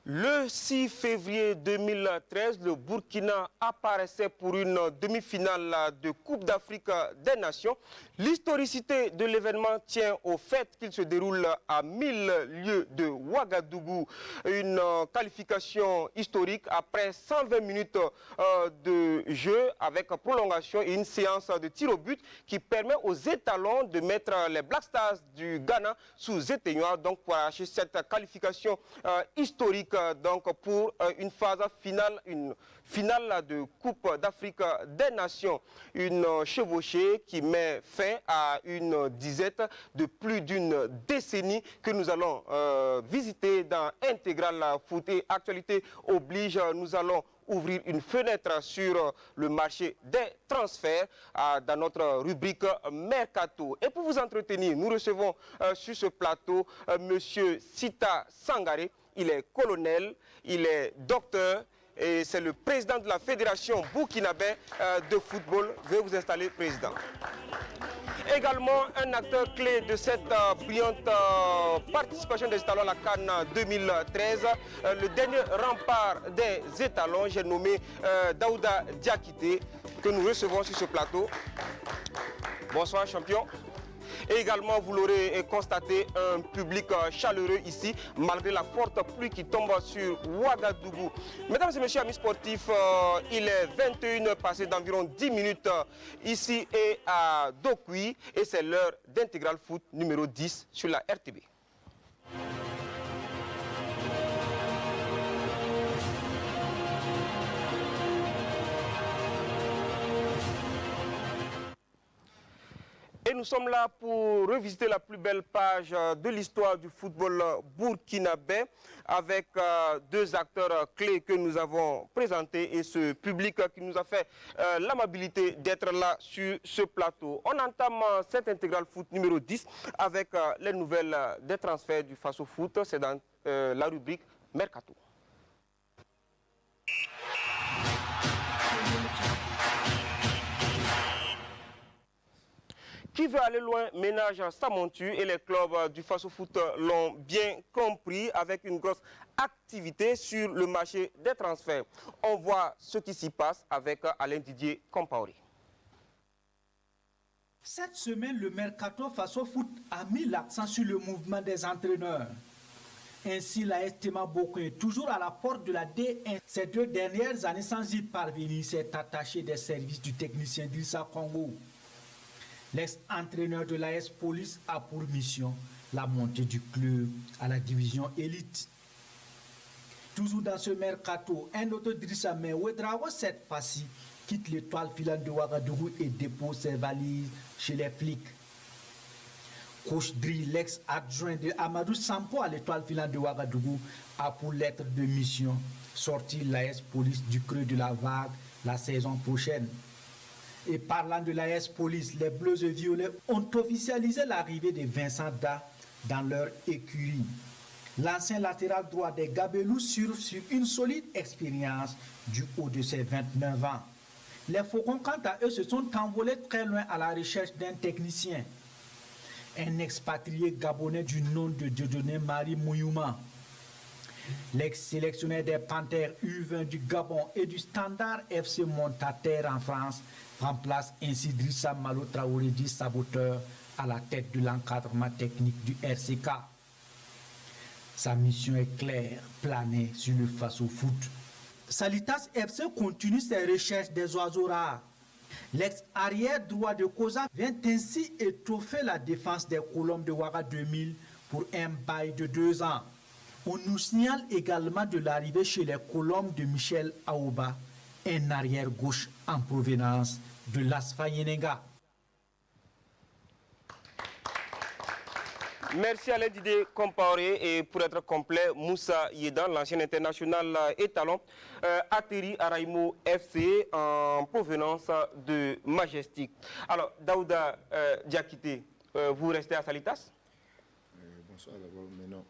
Le 6 février 2013, le Burkina apparaissait pour une demi-finale de Coupe d'Afrique des Nations. L'historicité de l'événement tient au fait qu'il se déroule à 1000 lieues de Ouagadougou. Une qualification historique après 120 minutes de jeu avec prolongation et une séance de tir au but qui permet aux étalons de mettre les Black Stars du Ghana sous éteignoir, donc pour arracher cette qualification historique donc pour une phase finale, une finale de Coupe d'Afrique des Nations. Une chevauchée qui met fin à une disette de plus d'une décennie que nous allons visiter dans Intégral Foot. Et actualité oblige, nous allons ouvrir une fenêtre sur le marché des transferts dans notre rubrique Mercato. Et pour vous entretenir, nous recevons sur ce plateau Monsieur Sita Sangaré. Il est colonel, il est docteur et c'est le président de la Fédération burkinabé de football. Veuillez vous installer, président. Également un acteur clé de cette brillante participation des étalons à la CAN 2013, le dernier rempart des étalons, j'ai nommé Daouda Diakité, que nous recevons sur ce plateau. Bonsoir champion. Et également, vous l'aurez constaté, un public chaleureux ici, malgré la forte pluie qui tombe sur Ouagadougou. Mesdames et messieurs, amis sportifs, il est 21h passé d'environ 10 minutes ici et à Dokui. Et c'est l'heure d'Intégral Foot numéro 10 sur la RTB. Et nous sommes là pour revisiter la plus belle page de l'histoire du football burkinabé avec deux acteurs clés que nous avons présentés et ce public qui nous a fait l'amabilité d'être là sur ce plateau. On entame cet Intégral Foot numéro 10 avec les nouvelles des transferts du Faso Foot. C'est dans la rubrique Mercato. Qui veut aller loin ménage sa monture et les clubs du Faso Foot l'ont bien compris avec une grosse activité sur le marché des transferts. On voit ce qui s'y passe avec Alain Didier Compaoré. Cette semaine, le Mercato Faso Foot a mis l'accent sur le mouvement des entraîneurs. Ainsi, la Tema Boko est toujours à la porte de la D1. Ces 2 dernières années, sans y parvenir, s'est attaché des services du technicien d'Ilsa Congo. L'ex-entraîneur de l'AS Police a pour mission la montée du club à la division élite. Toujours dans ce mercato, un autre Drissa Ouedraogo cette fois-ci quitte l'étoile filante de Ouagadougou et dépose ses valises chez les flics. Coach Dri, l'ex-adjoint de Amadou Sampo à l'étoile filante de Ouagadougou, a pour lettre de mission sortir l'AS Police du creux de la vague la saison prochaine. Et parlant de l'AS Police, les Bleus et Violets ont officialisé l'arrivée de Vincent Da dans leur écurie. L'ancien latéral droit des Gabelous surfe sur une solide expérience du haut de ses 29 ans. Les Faucons, quant à eux, se sont envolés très loin à la recherche d'un technicien. Un expatrié gabonais du nom de Dieudonné Marie Mouyouma. L'ex-sélectionneur des Panthères U20 du Gabon et du Standard FC Montataire en France remplace ainsi Drissa Malo Traoré, dit saboteur, à la tête de l'encadrement technique du RCK. Sa mission est claire, planer sur le Faso Foot. Salitas FC continue ses recherches des oiseaux rares. L'ex-arrière droit de Koza vient ainsi étoffer la défense des Colombes de Ouaga 2000 pour un bail de 2 ans. On nous signale également de l'arrivée chez les Colombes de Michel Aouba, un arrière-gauche en provenance de l'Asfa Yenenga. Merci Alain Didier Compaoré et pour être complet, Moussa Yedan, l'ancien international étalon, atterri à Raimo FC en provenance de Majestic. Alors, Daouda Diakité, vous restez à Salitas? Bonsoir d'abord, mais non.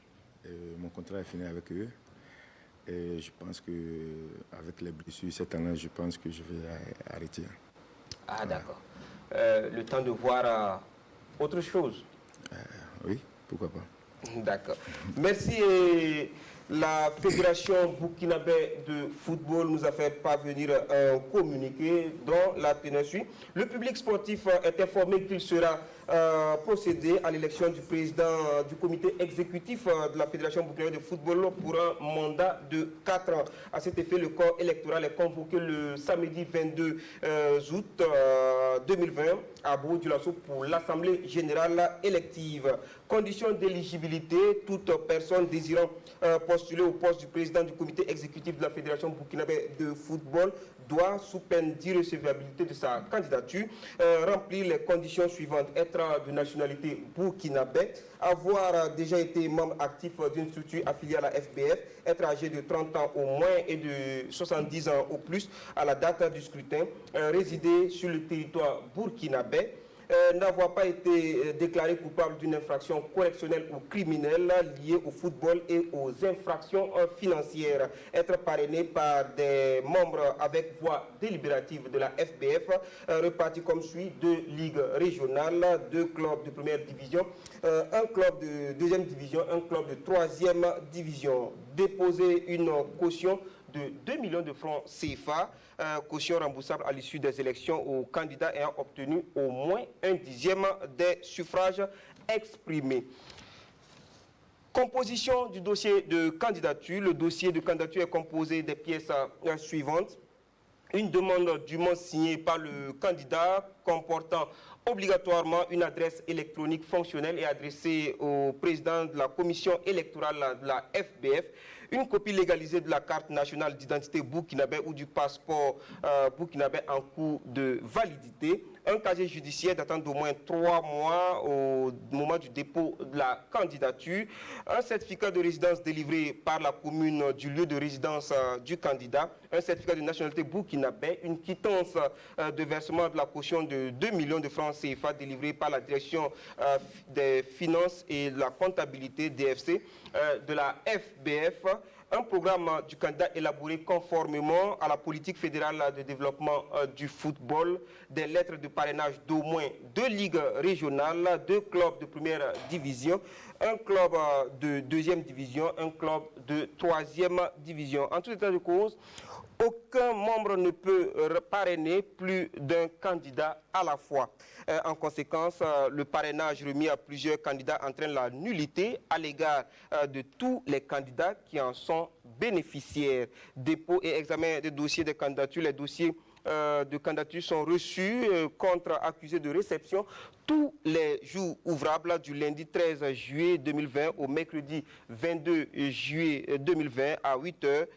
Mon contrat est fini avec eux. Et je pense qu'avec les blessures cette année, je pense que je vais arrêter. Ah d'accord. Le temps de voir autre chose. Oui, pourquoi pas. D'accord. Merci et La Fédération burkinabé de football nous a fait parvenir un communiqué dont la teneur suit. Le public sportif est informé qu'il sera procédé à l'élection du président du comité exécutif de la Fédération burkinabé de football pour un mandat de 4 ans. À cet effet, le corps électoral est convoqué le samedi 22 août 2020 à Bourg-du-Lasso pour l'Assemblée générale élective. Conditions d'éligibilité, toute personne désirant postuler au poste du président du comité exécutif de la Fédération burkinabé de football doit, sous peine d'irrecevabilité de sa candidature, remplir les conditions suivantes: être de nationalité burkinabé, avoir déjà été membre actif d'une structure affiliée à la FBF, être âgé de 30 ans au moins et de 70 ans au plus à la date du scrutin, résider sur le territoire burkinabé, n'avoir pas été déclaré coupable d'une infraction correctionnelle ou criminelle liée au football et aux infractions financières, être parrainé par des membres avec voix délibérative de la FBF, repartis comme suit: 2 ligues régionales, 2 clubs de première division, un club de deuxième division, un club de troisième division. Déposer une caution de 2 millions de francs CFA, caution remboursable à l'issue des élections aux candidats ayant obtenu au moins 1/10 des suffrages exprimés. Composition du dossier de candidature. Le dossier de candidature est composé des pièces suivantes: une demande dûment signée par le candidat comportant obligatoirement une adresse électronique fonctionnelle et adressée au président de la commission électorale de la FBF, une copie légalisée de la carte nationale d'identité burkinabé ou du passeport burkinabé en cours de validité, un casier judiciaire datant d'au moins 3 mois au moment du dépôt de la candidature, un certificat de résidence délivré par la commune du lieu de résidence du candidat, un certificat de nationalité burkinabé, une quittance de versement de la caution de 2 millions de francs CFA délivré par la direction des finances et de la comptabilité DFC de la FBF, un programme du candidat élaboré conformément à la politique fédérale de développement du football, des lettres de parrainage d'au moins 2 ligues régionales, 2 clubs de première division, un club de deuxième division, un club de troisième division. En tout état de cause, aucun membre ne peut parrainer plus d'un candidat à la fois. En conséquence, le parrainage remis à plusieurs candidats entraîne la nullité à l'égard de tous les candidats qui en sont bénéficiaires. Dépôt et examen des dossiers de candidature. Les dossiers de candidature sont reçus contre accusés de réception tous les jours ouvrables du lundi 13 juillet 2020 au mercredi 22 juillet 2020 à 8h.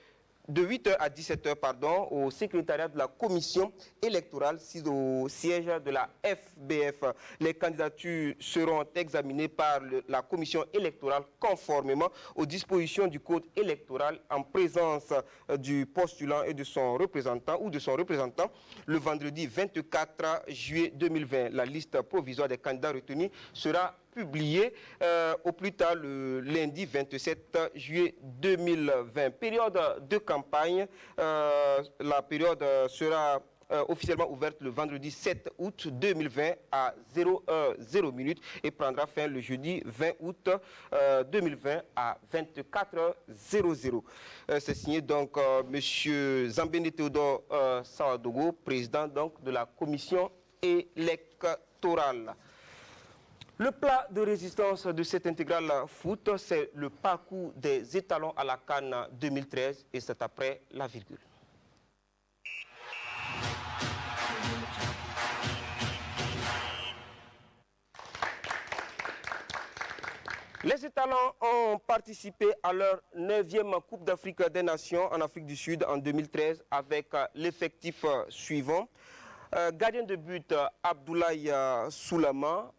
De 8h à 17h, au secrétariat de la commission électorale au siège de la FBF. Les candidatures seront examinées par la commission électorale conformément aux dispositions du code électoral en présence du postulant et de son représentant ou de son représentant le vendredi 24 juillet 2020. La liste provisoire des candidats retenus sera publié au plus tard le lundi 27 juillet 2020. Période de campagne, la période sera officiellement ouverte le vendredi 7 août 2020 à 0h00 et prendra fin le jeudi 20 août 2020 à 24h00. C'est signé donc M. Zambéné Théodore Sawadogo, président donc de la commission électorale. Le plat de résistance de cette intégrale foot, c'est le parcours des étalons à la CAN 2013 et c'est après la virgule. Les étalons ont participé à leur 9e Coupe d'Afrique des Nations en Afrique du Sud en 2013 avec l'effectif suivant. Gardien de but Abdoulaye Soulama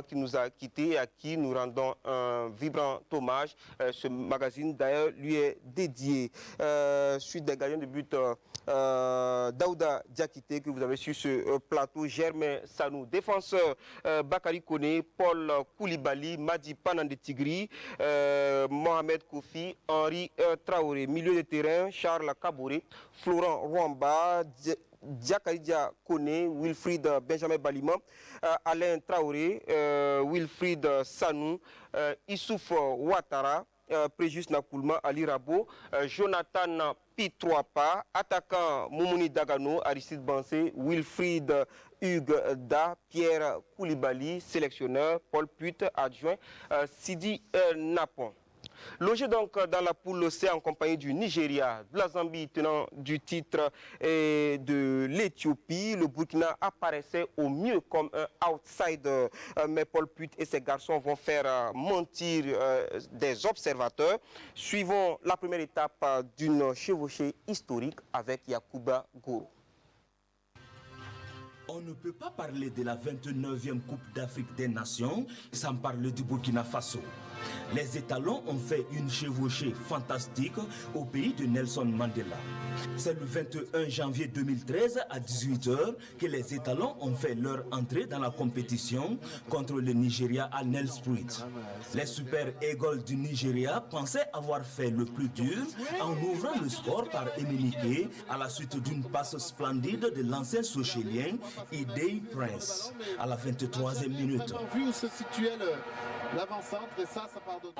qui nous a quittés et à qui nous rendons un vibrant hommage. Ce magazine d'ailleurs lui est dédié. Suite des gardiens de but Daouda Diakité que vous avez sur ce plateau, Germain Sanou, défenseur Bakary Koné, Paul Koulibaly, Madi Panande Tigri, Mohamed Kofi, Henri Traoré, milieu de terrain, Charles Kabouré, Florent Rwamba, Diakaridja Kone, Wilfried Benjamin Balima, Alain Traoré, Wilfried Sanou, Issouf Ouattara, Préjus Nakoulma, Ali Rabo, Jonathan Pitroapa, attaquant Moumouni Dagano, Aristide Bansé, Wilfried Hugues Da, Pierre Koulibaly, sélectionneur, Paul Put, adjoint, Sidi Napon. Logé donc dans la poule C en compagnie du Nigeria, de la Zambie tenant du titre et de l'Éthiopie, le Burkina apparaissait au mieux comme un outsider. Mais Paul Put et ses garçons vont faire mentir des observateurs. Suivons la première étape d'une chevauchée historique avec Yacouba Goro. On ne peut pas parler de la 29e Coupe d'Afrique des Nations sans parler du Burkina Faso. Les étalons ont fait une chevauchée fantastique au pays de Nelson Mandela. C'est le 21 janvier 2013 à 18h que les étalons ont fait leur entrée dans la compétition contre le Nigeria à Nelspruit. Les Super Eagles du Nigeria pensaient avoir fait le plus dur en ouvrant le score par Emenike à la suite d'une passe splendide de l'ancien Sochélien Idei Prince à la 23e minute.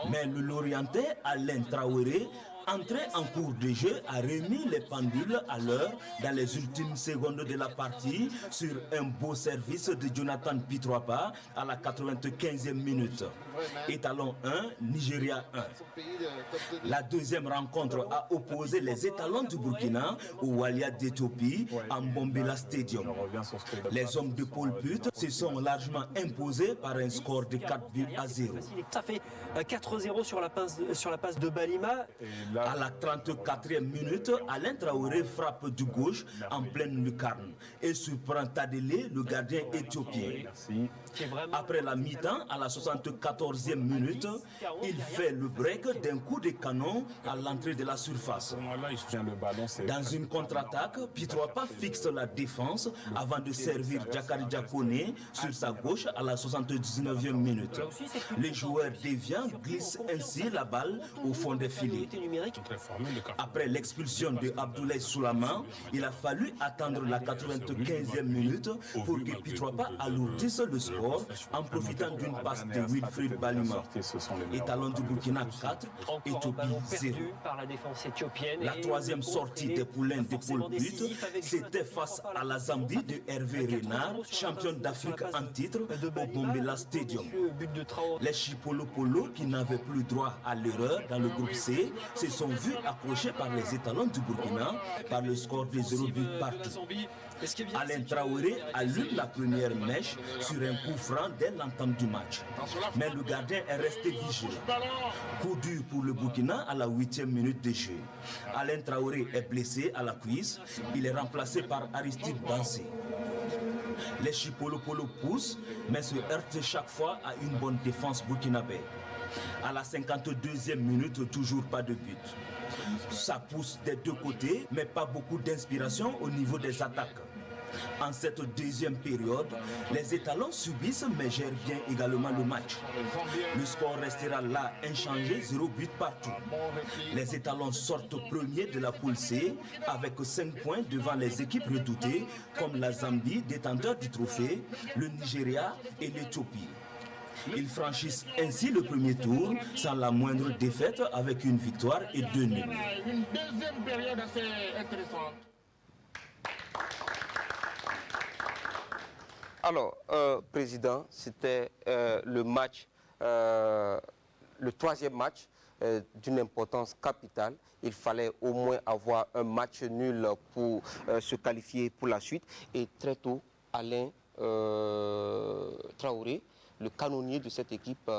Mais le Lorientais Alain Traoré, entré en cours de jeu, a remis les pendules à l'heure dans les ultimes secondes de la partie sur un beau service de Jonathan Pitroapa à la 95e minute. Étalon 1, Nigeria 1. La deuxième rencontre a opposé les étalons du Burkina au Walia d'Éthiopie en Bombela Stadium. Les hommes de Paul Put se sont largement imposés par un score de 4-0. Ça fait 4-0 sur la passe de Balima. À la 34e minute, Alain Traoré frappe du gauche en pleine lucarne et surprend Tadele, le gardien éthiopien. Après la mi-temps, à la 74e minute, il fait le break d'un coup de canon à l'entrée de la surface. Dans une contre-attaque, Pitroapa fixe la défense avant de servir Jakari Diakone sur sa gauche à la 79e minute. Les joueurs déviants glissent ainsi la balle au fond des filets. Après l'expulsion de Abdoulaye Soulaman, il a fallu attendre la 95e minute pour que Pitroapa alourdisse le score en profitant d'une passe de Wilfried Balima. Étalon du Burkina 4, Éthiopie 0. La troisième sortie des poulains de Paul Put, c'était face à la Zambie de Hervé Renard, championne d'Afrique en titre au Bombela Stadium. Les Chipolo-Polo, qui n'avaient plus droit à l'erreur dans le groupe C, se sont vus accrochés par les étalons du Burkina par le score de 0 but partout. Alain Traoré allume la première mèche sur un coup franc dès l'entame du match. Mais le gardien est resté vigilant. Coup dur pour le Burkina à la 8e minute de jeu. Alain Traoré est blessé à la cuisse. Il est remplacé par Aristide Bansé. Les Chipolo-Polo poussent, mais se heurtent chaque fois à une bonne défense burkinabé. À la 52e minute, toujours pas de but. Ça pousse des deux côtés, mais pas beaucoup d'inspiration au niveau des attaques. En cette deuxième période, les étalons subissent mais gèrent bien également le match. Le score restera là inchangé, 0 but partout. Les étalons sortent premiers de la poule C avec 5 points devant les équipes redoutées comme la Zambie, détenteur du trophée, le Nigeria et l'Éthiopie. Ils franchissent ainsi le premier tour sans la moindre défaite avec une victoire et 2 nuls. Une deuxième période assez intéressante. Alors, Président, c'était le match, le troisième match d'une importance capitale. Il fallait au moins avoir un match nul pour se qualifier pour la suite. Et très tôt, Alain Traoré, le canonnier de cette équipe,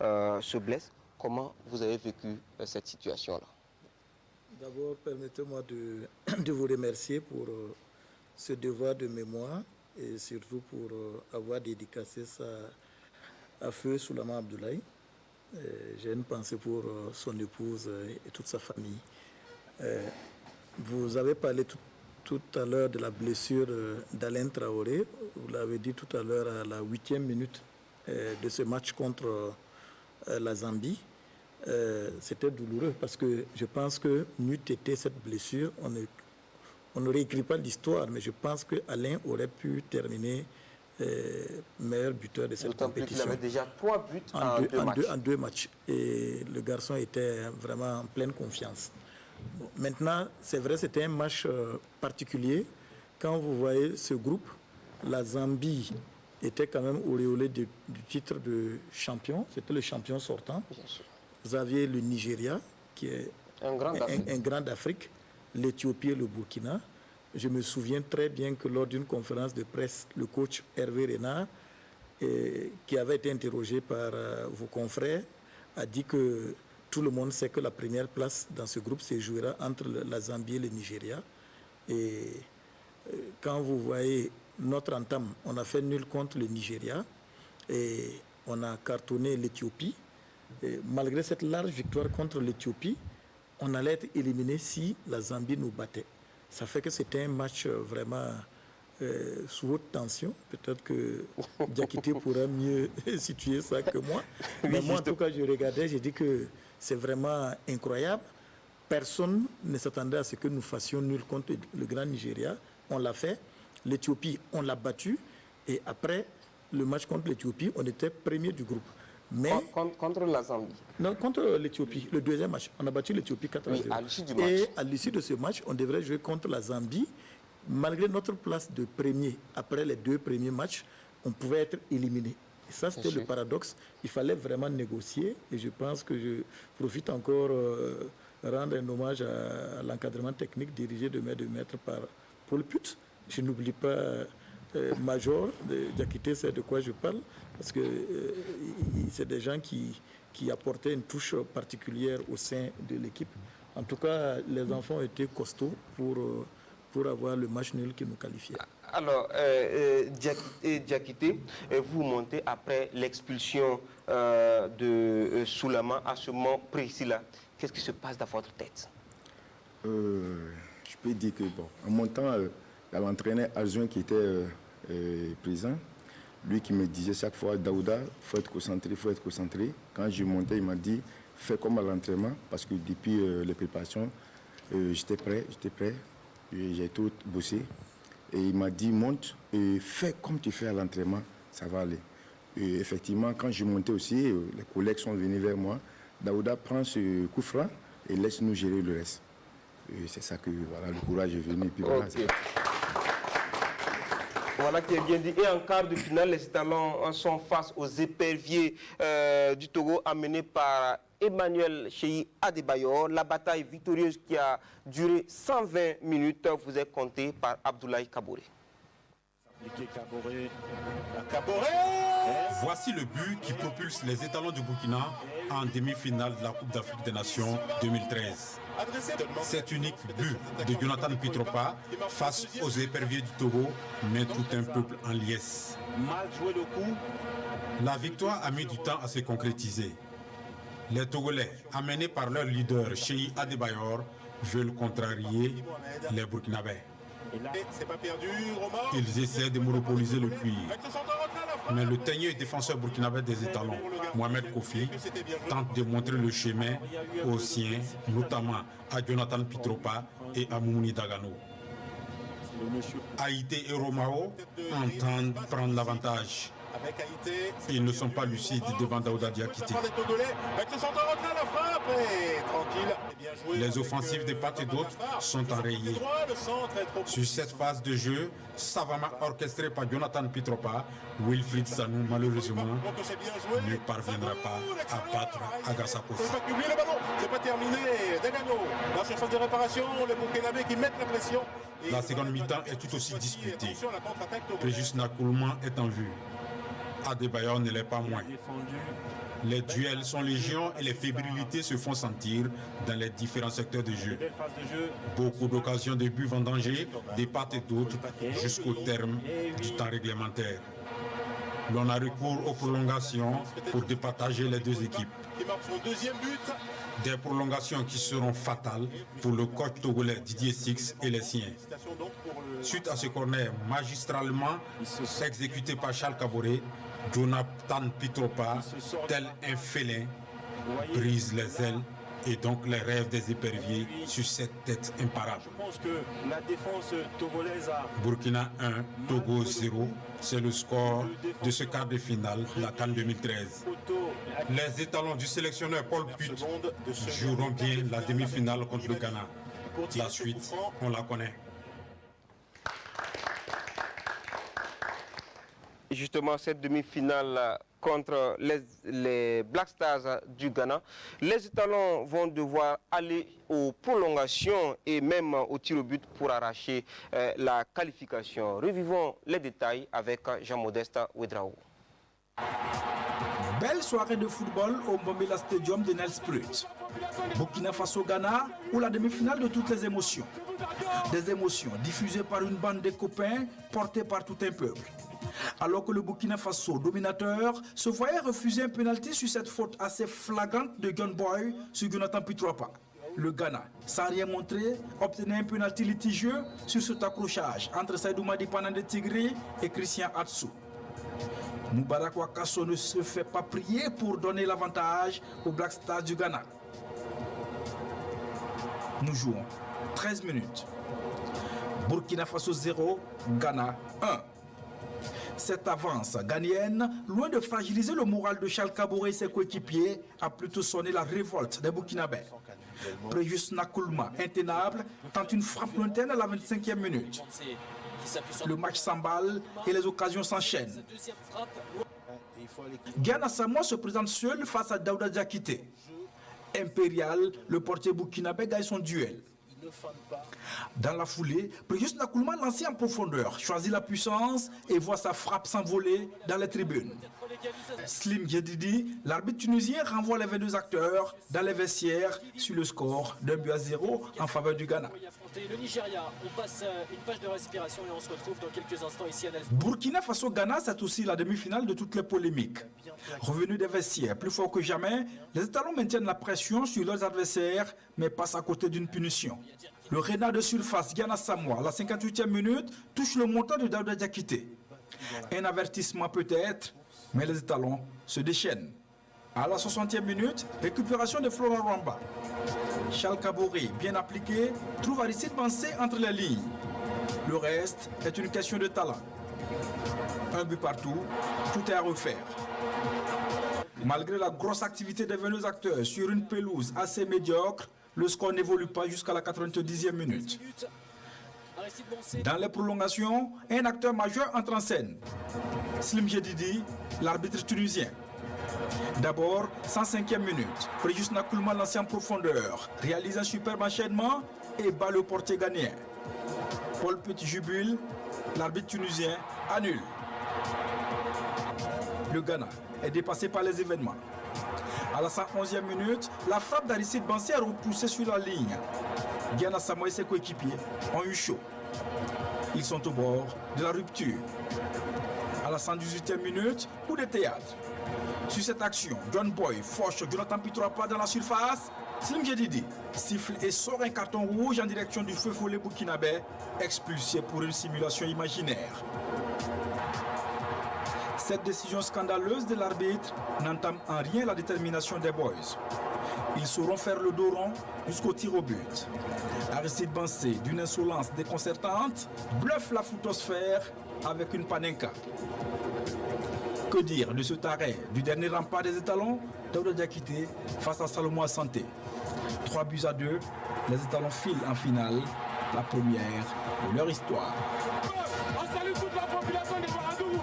se blesse. Comment vous avez vécu cette situation-là? D'abord, permettez-moi de vous remercier pour ce devoir de mémoire et surtout pour avoir dédicacé ça à feu Soulaman Abdoulaye. J'ai une pensée pour son épouse et toute sa famille. Vous avez parlé tout à l'heure de la blessure d'Alain Traoré. Vous l'avez dit tout à l'heure à la 8e minute de ce match contre la Zambie. C'était douloureux parce que je pense que n'eût été cette blessure, on n'aurait écrit pas l'histoire, mais je pense qu'Alain aurait pu terminer meilleur buteur de cette compétition. Il avait déjà 3 buts en 2 matchs. Et le garçon était vraiment en pleine confiance. Maintenant, c'est vrai, c'était un match particulier. Quand vous voyez ce groupe, la Zambie était quand même auréolée du titre de champion. C'était le champion sortant. Vous aviez le Nigeria, qui est un grand d'Afrique, l'Éthiopie et le Burkina. Je me souviens très bien que lors d'une conférence de presse, le coach Hervé Renard, qui avait été interrogé par vos confrères, a dit que tout le monde sait que la première place dans ce groupe se jouera entre la Zambie et le Nigeria. Et quand vous voyez notre entame, on a fait nul contre le Nigeria et on a cartonné l'Éthiopie. Malgré cette large victoire contre l'Éthiopie, on allait être éliminé si la Zambie nous battait. Ça fait que c'était un match vraiment sous haute tension. Peut-être que Diakité pourra mieux situer ça que moi. Mais moi, en tout cas, je regardais, j'ai dit que c'est vraiment incroyable. Personne ne s'attendait à ce que nous fassions nul contre le Grand Nigeria. On l'a fait. L'Éthiopie, on l'a battu. Et après le match contre l'Éthiopie, on était premier du groupe. Mais contre la Zambie. Non, contre l'Éthiopie, le deuxième match. On a battu l'Éthiopie 4-0. Oui, à l'issue du match. Et à l'issue de ce match, on devrait jouer contre la Zambie. Malgré notre place de premier, après les 2 premiers matchs, on pouvait être éliminé. Et ça, c'était le paradoxe. Il fallait vraiment négocier. Et je pense que je profite encore rendre un hommage à l'encadrement technique dirigé de maître par Paul Put. Je n'oublie pas Major de Diakité, c'est de quoi je parle, parce que c'est des gens qui apportaient une touche particulière au sein de l'équipe. En tout cas, les enfants étaient costauds pour avoir le match nul qui nous qualifiait. Alors, Diakité, vous montez après l'expulsion de Soulama à ce moment précis-là. Qu'est-ce qui se passe dans votre tête? Je peux dire que, bon, en montant, il y a l'entraîneur adjoint qui était présent. Lui qui me disait chaque fois, Daouda, il faut être concentré, il faut être concentré. Quand je montais, il m'a dit, fais comme à l'entraînement, parce que depuis les préparations, j'étais prêt, j'ai tout bossé. Et il m'a dit, monte et fais comme tu fais à l'entraînement, ça va aller. Et effectivement, quand je montais aussi, les collègues sont venus vers moi. Daouda prend ce coup franc et laisse-nous gérer le reste. Et c'est ça que voilà, le courage est venu. Puis voilà, Voilà qui est bien dit. Et en quart de finale, les Talents sont face aux éperviers du Togo, amenés par Emmanuel Cheyi Adebayor. La bataille victorieuse qui a duré 120 minutes vous est comptée par Abdoulaye Kaboré. Voici le but qui propulse les étalons du Burkina en demi-finale de la Coupe d'Afrique des Nations 2013. Cet unique but de Jonathan Pitropa face aux éperviers du Togo met tout un peuple en liesse. La victoire a mis du temps à se concrétiser. Les Togolais, amenés par leur leader Cheyi Adebayor, veulent contrarier les Burkinabés. Ils essaient de monopoliser le cuir. Mais le teigneux et défenseur burkinabé des étalons, Mohamed Kofi, tente de montrer le chemin aux siens, notamment à Jonathan Pitropa et à Moumouni Dagano. Haïté et Romao entendent prendre l'avantage. Ils ne sont pas lucides devant Daouda Diakité. Les offensives de part et d'autre sont enrayées. Sur cette phase de jeu, savamment orchestrée par Jonathan Pitropa, Wilfried Sanou, malheureusement, ne parviendra pas à battre Agassa Kofi. C'est pas terminé. Dagano, la surface de réparation, les Burkinabés qui mettent la pression. La seconde mi-temps est tout aussi disputée. Préjus Nakoulouman est en vue. Adebayor ne l'est pas moins. Les duels sont légion et les fébrilités se font sentir dans les différents secteurs de jeu. Beaucoup d'occasions de buts vendangés de part et d'autre jusqu'au terme du temps réglementaire. L'on a recours aux prolongations pour départager les deux équipes. Des prolongations qui seront fatales pour le coach togolais Didier Six et les siens. Suite à ce corner magistralement exécuté par Charles Kaboré, Jonathan Pitropa, tel un félin, brise les ailes et donc les rêves des éperviers sur cette tête imparable. Je pense que la défense togolaise a... Burkina 1, Togo 0, c'est le score de ce quart de finale de la CAN 2013. Les étalons du sélectionneur Paul Put joueront bien la demi-finale contre le Ghana. La suite, on la connaît. Justement, cette demi-finale contre les Black Stars du Ghana, les étalons vont devoir aller aux prolongations et même au tir au but pour arracher la qualification. Revivons les détails avec Jean-Modeste Ouedraogo. Belle soirée de football au Mbombela Stadium de Nelspruit. Burkina Faso-Ghana ou la demi-finale de toutes les émotions. Des émotions diffusées par une bande de copains portées par tout un peuple. Alors que le Burkina Faso, dominateur, se voyait refuser un pénalty sur cette faute assez flagrante de John Boy sur Jonathan Pitropa. Le Ghana, sans rien montrer, obtenait un pénalty litigieux sur cet accrochage entre Saïdou Madi Panande Tigri et Christian Atsu. Moubarak Wakasso ne se fait pas prier pour donner l'avantage aux Black Stars du Ghana. Nous jouons 13 minutes. Burkina Faso 0, Ghana 1. Cette avance ghanéenne, loin de fragiliser le moral de Charles Kaboré et ses coéquipiers, a plutôt sonné la révolte des Burkinabés. Préjus Nakoulma, intenable, tente une frappe lointaine à la 25e minute. Le match s'emballe et les occasions s'enchaînent. Gana Samoa se présente seul face à Daouda Diakité. Impérial, le portier burkinabé gagne son duel. Dans la foulée, Préjus Nakoulma lancé en profondeur, choisit la puissance et voit sa frappe s'envoler dans les tribunes. Slim Djedidi, l'arbitre tunisien, renvoie les 22 acteurs dans les vestiaires sur le score d'1-0 en faveur du Ghana. Le Nigeria, on passe une page de respiration et on se retrouve dans quelques instants ici à Nelspruit. Burkina Faso-Ghana, c'est aussi la demi-finale de toutes les polémiques. Revenus des vestiaires, plus forts que jamais, les étalons maintiennent la pression sur leurs adversaires, mais passent à côté d'une punition. Le renard de surface Ghana Samoa, à la 58e minute, touche le montant de Daouda Diakité. Un avertissement peut-être, mais les étalons se déchaînent. À la 60e minute, récupération de Florent Ramba. Charles Kaboré, bien appliqué, trouve Aristide Bansé entre les lignes. Le reste est une question de talent. Un but partout, tout est à refaire. Malgré la grosse activité des 22 acteurs sur une pelouse assez médiocre, le score n'évolue pas jusqu'à la 90e minute. Dans les prolongations, un acteur majeur entre en scène. Slim Djedidi, l'arbitre tunisien. D'abord, 105e minute, Préjus Nakoulma lancé en profondeur, réalise un superbe enchaînement et bat le portier ghanéen. Paul Petit jubile, l'arbitre tunisien annule. Le Ghana est dépassé par les événements. À la 111e minute, la frappe d'Aristide Bansé a repoussé sur la ligne. Ghana Samoa et ses coéquipiers ont eu chaud. Ils sont au bord de la rupture. À la 118e minute, coup de théâtre. Sur cette action, John Boy force Jonathan Pitropa dans la surface. Slim Djedidi siffle et sort un carton rouge en direction du feu follet burkinabé, expulsé pour une simulation imaginaire. Cette décision scandaleuse de l'arbitre n'entame en rien la détermination des Boys. Ils sauront faire le dos rond jusqu'au tir au but. Aristide Bansé, d'une insolence déconcertante, bluffe la footosphère avec une panenka. Que dire de ce taré du dernier rempart des étalons, Daouda Diakité face à Salomon Asante. 3-2, les étalons filent en finale, la première de leur histoire. On salue toute la population de Ouagadougou.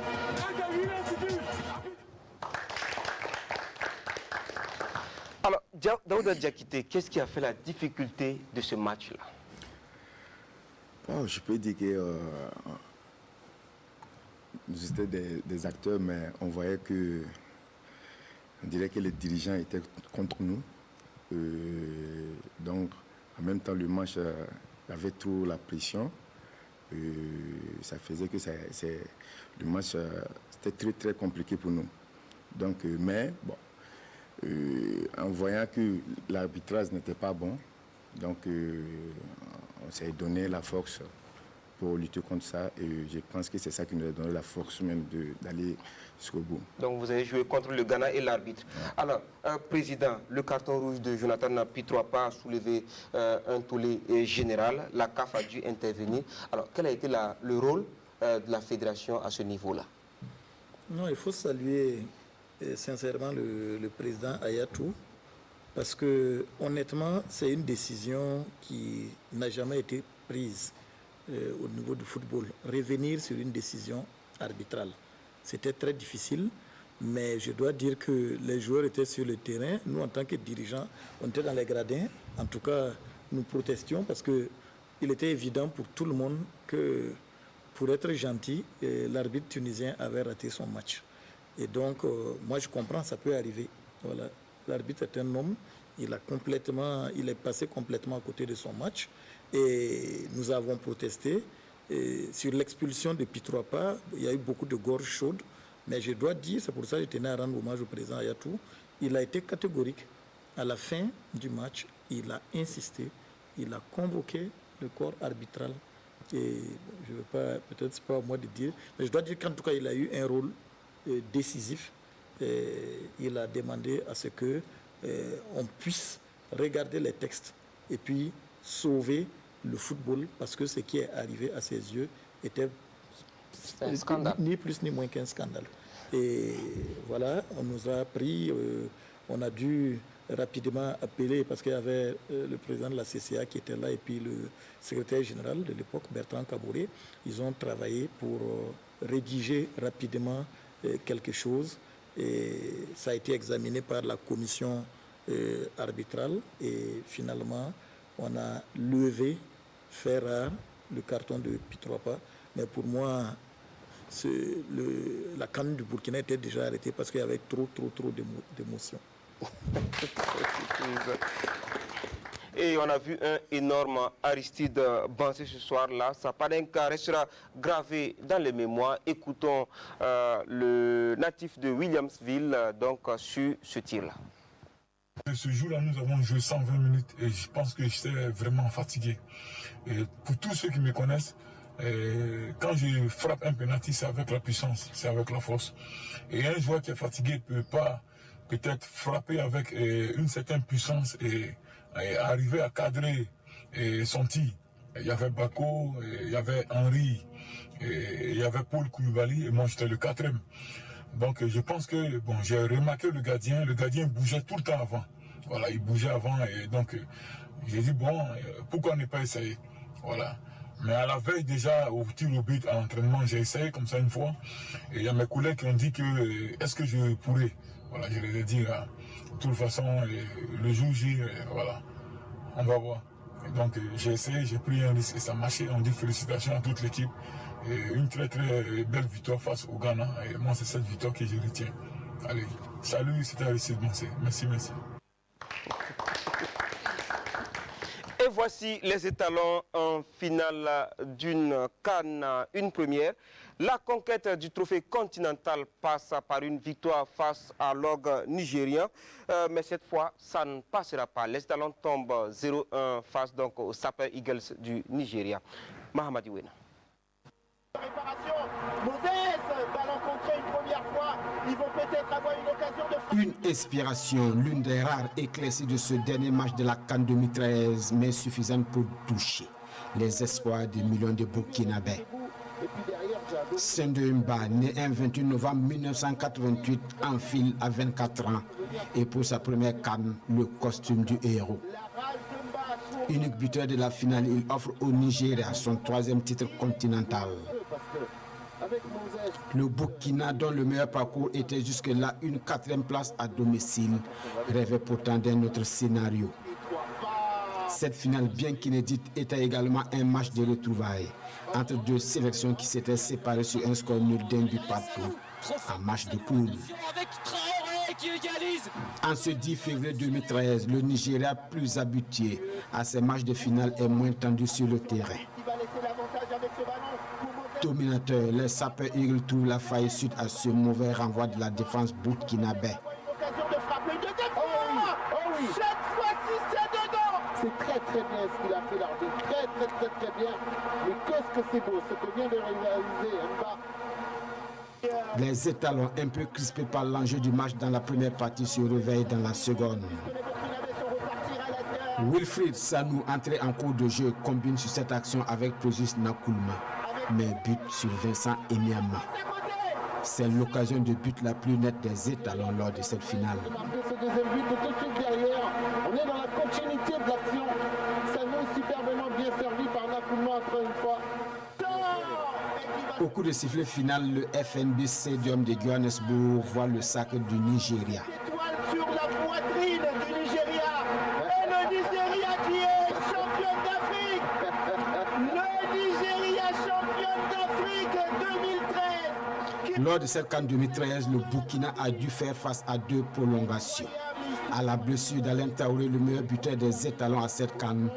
Alors, Daouda Diakité, qu'est-ce qui a fait la difficulté de ce match-là? Oh, je peux dire que nous étions des acteurs, mais on voyait que, on dirait que les dirigeants étaient contre nous. Donc, en même temps, le match avait trop la pression. Ça faisait que le match, c'était très, très compliqué pour nous. Donc, mais, bon, en voyant que l'arbitrage n'était pas bon, donc on s'est donné la force pour lutter contre ça. Et je pense que c'est ça qui nous a donné la force même d'aller jusqu'au bout. Donc vous avez joué contre le Ghana et l'arbitre. Ouais. Alors, Président, le carton rouge de Jonathan Pitroapa a soulevé un tollé général. La CAF a dû intervenir. Alors, quel a été le rôle de la fédération à ce niveau-là? Non, il faut saluer sincèrement le président Ayatou, parce que honnêtement, c'est une décision qui n'a jamais été prise au niveau du football. Revenir sur une décision arbitrale, c'était très difficile, mais je dois dire que les joueurs étaient sur le terrain. Nous, en tant que dirigeants, on était dans les gradins. En tout cas, nous protestions parce qu'il était évident pour tout le monde que, pour être gentil, l'arbitre tunisien avait raté son match. Et donc, moi, je comprends, ça peut arriver. Voilà. L'arbitre est un homme, il est passé complètement à côté de son match. Et nous avons protesté. Et sur l'expulsion de Pitroapa, il y a eu beaucoup de gorges chaudes. Mais je dois dire, c'est pour ça que je tenais à rendre hommage au président Ayatou, il a été catégorique. À la fin du match, il a insisté, il a convoqué le corps arbitral. Et je ne veux pas, peut-être c'est pas à moi de dire, mais je dois dire qu'en tout cas, il a eu un rôle décisif. Il a demandé à ce que on puisse regarder les textes et puis sauver le football, parce que ce qui est arrivé à ses yeux était un scandale. Ni plus ni moins qu'un scandale. Et voilà, on nous a pris, on a dû rapidement appeler, parce qu'il y avait le président de la CCA qui était là et puis le secrétaire général de l'époque, Bertrand Kabouré. Ils ont travaillé pour rédiger rapidement quelque chose, et ça a été examiné par la commission arbitrale, et finalement on a levé, fait rare, le carton de Pitroapa. Mais pour moi, la canne du Burkina était déjà arrêtée parce qu'il y avait trop d'émotions. Et on a vu un énorme Aristide Bansé ce soir-là. Sa Padenka restera gravé dans les mémoires. Écoutons le natif de Williamsville donc, sur ce tir-là. Ce jour-là, nous avons joué 120 minutes et je pense que j'étais vraiment fatigué. Et pour tous ceux qui me connaissent, quand je frappe un penalty, c'est avec la puissance, c'est avec la force. Et un joueur qui est fatigué ne peut pas peut-être frapper avec une certaine puissance et arriver à cadrer son tir. Il y avait Bako, il y avait Henri, il y avait Paul Koulibaly et moi j'étais le quatrième. Donc je pense que bon, j'ai remarqué le gardien bougeait tout le temps avant. Voilà, il bougeait avant et donc j'ai dit bon, pourquoi ne pas essayer? Voilà. Mais à la veille déjà au tir au but à l'entraînement, j'ai essayé comme ça une fois. Et il y a mes collègues qui ont dit que est-ce que je pourrais? Voilà, je leur ai dit de toute façon le jour J, voilà, on va voir. Et donc j'ai essayé, j'ai pris un risque et ça marchait. On dit félicitations à toute l'équipe. Une très belle victoire face au Ghana. Et moi c'est cette victoire que je retiens. Allez, salut, c'était Aristide Bansé. Merci. Et voici les étalons en finale d'une CAN, une première. La conquête du trophée continental passe par une victoire face à l'OG nigérien. Mais cette fois, ça ne passera pas. Les étalons tombent 0-1 face donc aux Super Eagles du Nigeria. Mahamadi Wena. Réparation, Moses va l'encontrer une première fois. Ils vont peut-être avoir une occasion de... Une inspiration, l'une des rares éclaircies de ce dernier match de la CAN 2013, mais suffisante pour toucher les espoirs des millions de Burkinabés. Sendou Mba, né un 28 novembre 1988, enfile à 24 ans et pour sa première CAN, le costume du héros. Unique buteur de la finale, il offre au Nigeria son 3e titre continental. Le Burkina, dont le meilleur parcours était jusque-là une 4e place à domicile, rêvait pourtant d'un autre scénario. Cette finale, bien qu'inédite, était également un match de retrouvailles entre deux sélections qui s'étaient séparées sur un score nul d'un but partout, en match de poule. En ce 10 février 2013, le Nigeria, plus habitué à ces matchs de finale, est moins tendu sur le terrain. Dominateur, les Super Eagles trouvent la faille suite à ce mauvais renvoi de la défense burkinabé. C'est très bien ce qu'il a fait l'arbitre. Très bien. Mais qu'est-ce que c'est beau, ce que vient de réaliser Mba. Les étalons, un peu crispés par l'enjeu du match dans la première partie, se réveillent dans la seconde. Wilfried Sanou, entré en cours de jeu, combine sur cette action avec Precious Nakoulma, mais but sur Vincent Enyama. C'est l'occasion de but la plus nette des étalons lors de cette finale. Ce deuxième but de tout de suite derrière, on est dans la continuité de l'action. Sanou superbement bien servi par Nakoulma encore une fois. Au coup de sifflet final, le FNB Stadium de Johannesburg voit le sacre du Nigeria. Étoile sur la poitrine du Nigeria. Et le Nigeria qui est champion d'Afrique. Le Nigeria champion d'Afrique 2013. Lors de cette CAN 2013, le Burkina a dû faire face à 2 prolongations. À la blessure d'Alain Traoré, le meilleur buteur des étalons à cette CAN,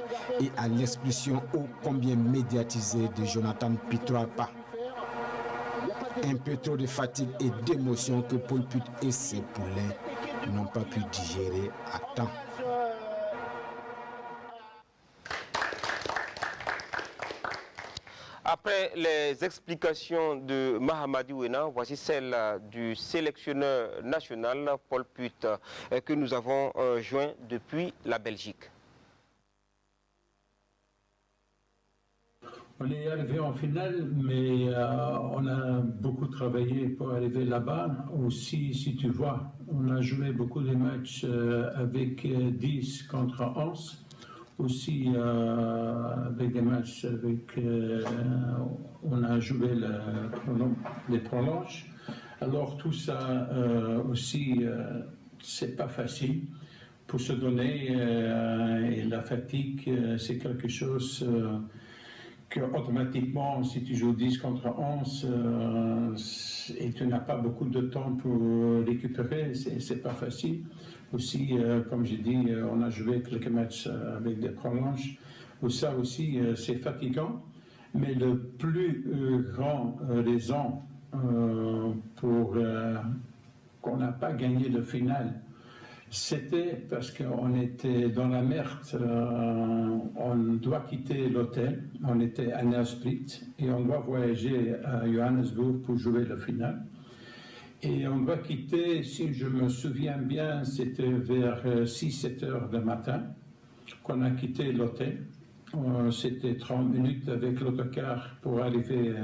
et à l'expulsion ô combien médiatisée de Jonathan Pitroapa. Un peu trop de fatigue et d'émotion que Paul Put et ses poulains n'ont pas pu digérer à temps. Après les explications de Mahamadou Ouena, voici celle du sélectionneur national Paul Put que nous avons joint depuis la Belgique. On est arrivé en finale, mais on a beaucoup travaillé pour arriver là-bas. Aussi, si tu vois, on a joué beaucoup de matchs avec 10 contre 11. Aussi, avec des matchs avec... on a joué les prolonges. Alors, tout ça aussi, c'est pas facile pour se donner. Et la fatigue, c'est quelque chose... que automatiquement, si tu joues 10 contre 11 et tu n'as pas beaucoup de temps pour récupérer, c'est pas facile. Aussi, comme j'ai dit, on a joué quelques matchs avec des prolonges. Ça aussi, c'est fatigant. Mais le plus grand raison pour qu'on n'a pas gagné le final, c'était parce qu'on était dans la merde, on doit quitter l'hôtel, on était à Nelspruit et on doit voyager à Johannesburg pour jouer le final. Et on doit quitter, si je me souviens bien, c'était vers 6-7 heures du matin qu'on a quitté l'hôtel. C'était 30 minutes avec l'autocar pour arriver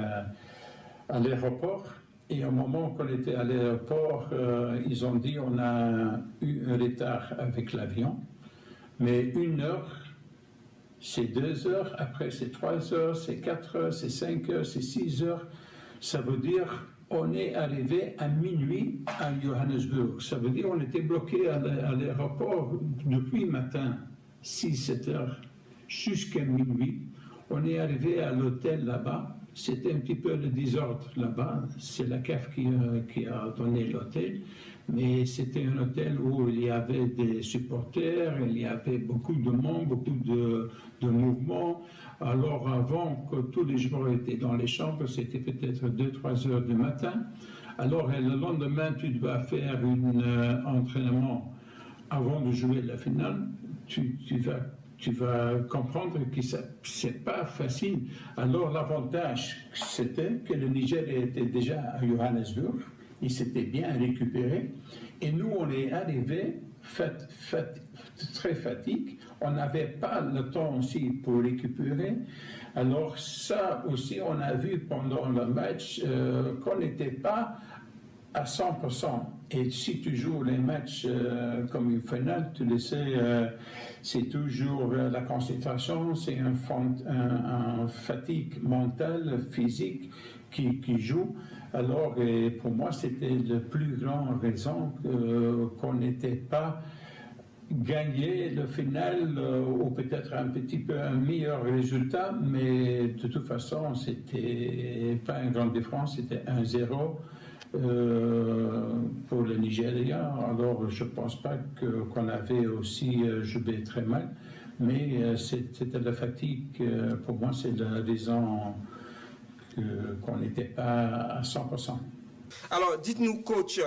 à l'aéroport. Et au moment qu'on était à l'aéroport, ils ont dit on a eu un retard avec l'avion. Mais 1 heure, c'est 2 heures, après c'est 3 heures, c'est 4 heures, c'est 5 heures, c'est 6 heures. Ça veut dire on est arrivé à minuit à Johannesburg. Ça veut dire on était bloqué à l'aéroport depuis matin, 6-7 heures, jusqu'à minuit. On est arrivé à l'hôtel là-bas. C'était un petit peu le désordre là-bas. C'est la CAF qui a donné l'hôtel. Mais c'était un hôtel où il y avait des supporters, il y avait beaucoup de monde, beaucoup de mouvements. Alors avant que tous les joueurs étaient dans les chambres, c'était peut-être 2-3 heures du matin. Alors le lendemain, tu dois faire un entraînement avant de jouer la finale. Tu vas comprendre que c'est pas facile. Alors l'avantage, c'était que le Niger était déjà à Johannesburg, il s'était bien récupéré, et nous on est arrivés très fatigués, on n'avait pas le temps aussi pour récupérer. Alors ça aussi on a vu pendant le match qu'on n'était pas à 100%. Et si tu joues les matchs comme une finale, tu le sais, c'est toujours la concentration, c'est un fatigue mentale, physique qui joue. Alors, pour moi, c'était la plus grande raison qu'on n'était pas gagné le final ou peut-être un petit peu un meilleur résultat, mais de toute façon, c'était pas une grande différence, c'était 1-0. Pour le Nigeria. Alors, je ne pense pas qu'on avait aussi joué très mal, mais c'était la fatigue. Pour moi, c'est la raison qu'on n'était pas à 100%. Alors, dites-nous, coach,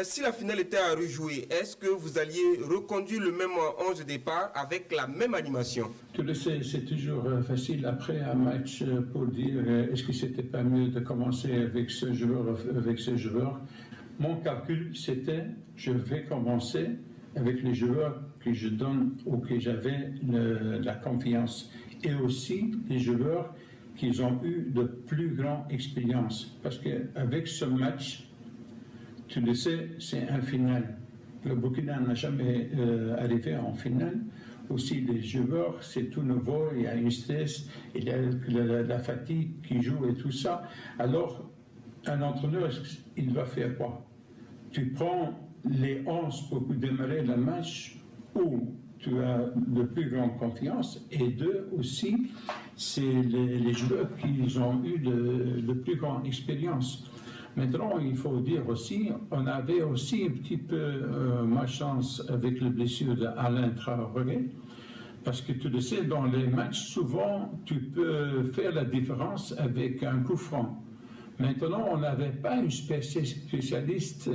si la finale était à rejouer, est-ce que vous alliez reconduire le même 11 de départ avec la même animation? Tu le sais, c'est toujours facile après un match pour dire est-ce que c'était pas mieux de commencer avec ce joueur, Mon calcul, c'était je vais commencer avec les joueurs que je donne ou que j'avais la confiance, et aussi les joueurs qui ont eu de plus grande expérience. Parce qu'avec ce match, tu le sais, c'est un final. Le Burkina n'a jamais arrivé en finale. Aussi, les joueurs, c'est tout nouveau, il y a un stress, il y a la fatigue qui joue et tout ça. Alors, un entraîneur, il va faire quoi? Tu prends les 11 pour démarrer le match, ou tu as de plus grande confiance, et deux aussi, c'est les joueurs qui ont eu de plus grande expérience. Maintenant, il faut dire aussi, on avait aussi un petit peu malchance avec la blessure d'Alain Traoré, parce que tu le sais, dans les matchs, souvent, tu peux faire la différence avec un coup franc. Maintenant, on n'avait pas une spécialiste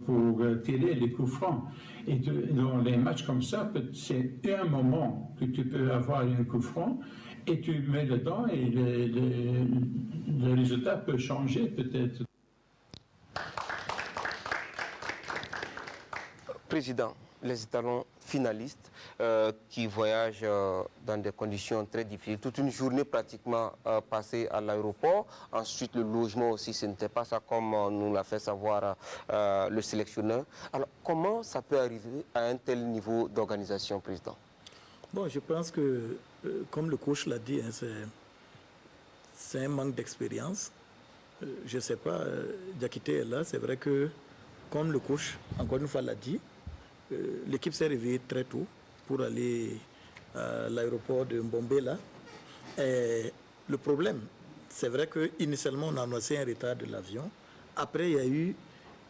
pour tirer les coups francs. Et dans les matchs comme ça, c'est un moment que tu peux avoir un coup franc et tu mets dedans et le résultat peut changer peut-être. Président, les étalons finalistes qui voyagent dans des conditions très difficiles, toute une journée pratiquement passée à l'aéroport. Ensuite, le logement aussi, ce n'était pas ça comme nous l'a fait savoir le sélectionneur. Alors, comment ça peut arriver à un tel niveau d'organisation, Président? Bon, je pense que, comme le coach l'a dit, hein, c'est un manque d'expérience. Je ne sais pas, Diakité est là, c'est vrai que, comme le coach, encore une fois, l'a dit, l'équipe s'est réveillée très tôt pour aller à l'aéroport de Mbombela. Et le problème, c'est vrai qu'initialement, on a annoncé un retard de l'avion. Après, il y a eu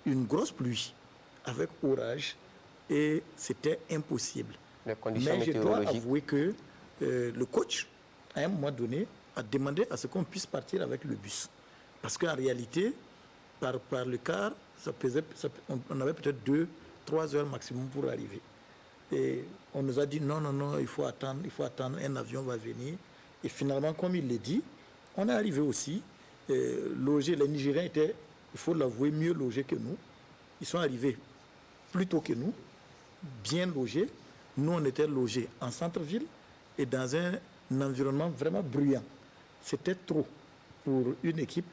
une grosse pluie avec orage et c'était impossible. Les conditions Mais je dois avouer que le coach, à un moment donné, a demandé à ce qu'on puisse partir avec le bus. Parce qu'en réalité, par le car, on avait peut-être 2-3 heures maximum pour arriver. Et on nous a dit non, il faut attendre, un avion va venir. Et finalement, comme il l'a dit, on est arrivé aussi. Logés, les Nigériens étaient, il faut l'avouer, mieux logés que nous. Ils sont arrivés plus tôt que nous, bien logés. Nous, on était logés en centre-ville et dans un environnement vraiment bruyant. C'était trop pour une équipe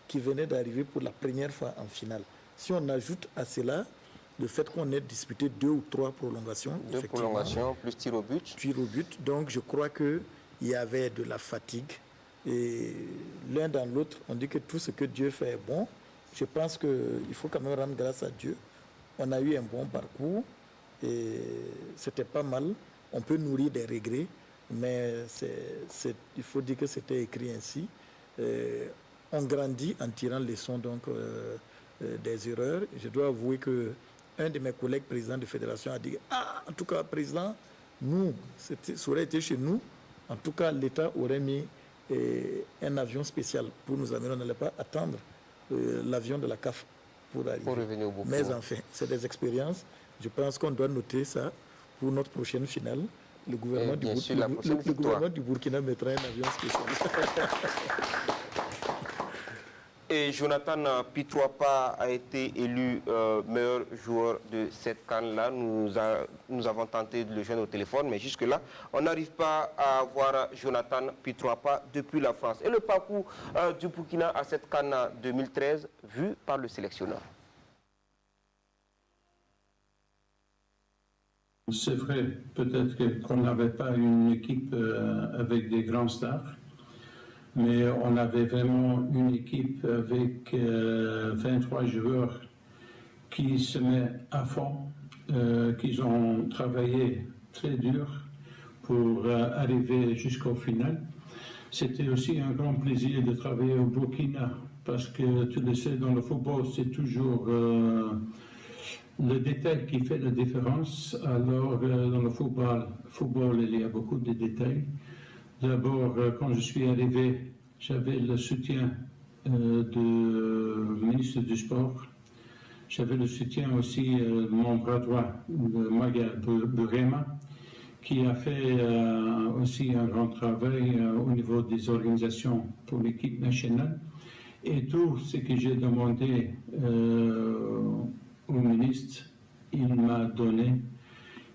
qui venait d'arriver pour la première fois en finale. Si on ajoute à cela le fait qu'on ait disputé 2 ou 3 prolongations. 2 prolongations plus tir au but. Tir au but. Donc je crois qu'il y avait de la fatigue. Et l'un dans l'autre, on dit que tout ce que Dieu fait est bon. Je pense qu'il faut quand même rendre grâce à Dieu. On a eu un bon parcours et c'était pas mal. On peut nourrir des regrets, mais il faut dire que c'était écrit ainsi. On grandit en tirant leçon donc, des erreurs. Je dois avouer que un de mes collègues présidents de fédération a dit « Ah, en tout cas, président, nous, ça aurait été chez nous. En tout cas, l'État aurait mis un avion spécial pour nous amener. On n'allait pas attendre l'avion de la CAF pour arriver. Pour revenir au Burkina. Mais enfin, c'est des expériences. Je pense qu'on doit noter ça pour notre prochaine finale. Le gouvernement, du Burkina mettra un avion spécial. Et Jonathan Pitroapa a été élu meilleur joueur de cette CAN-là. Nous avons tenté de le joindre au téléphone, mais jusque-là, on n'arrive pas à voir Jonathan Pitroapa depuis la France. Et le parcours du Burkina à cette CAN 2013, vu par le sélectionneur. C'est vrai, peut-être qu'on n'avait pas une équipe avec des grands stars. Mais on avait vraiment une équipe avec 23 joueurs qui se mettent à fond, qui ont travaillé très dur pour arriver jusqu'au final. C'était aussi un grand plaisir de travailler au Burkina parce que tu le sais, dans le football, c'est toujours le détail qui fait la différence. Alors, dans le football, il y a beaucoup de détails. D'abord, quand je suis arrivé, j'avais le soutien du ministre du Sport. J'avais le soutien aussi de mon bras droit, de Maga Burema, qui a fait aussi un grand travail au niveau des organisations pour l'équipe nationale. Et tout ce que j'ai demandé au ministre, il m'a donné.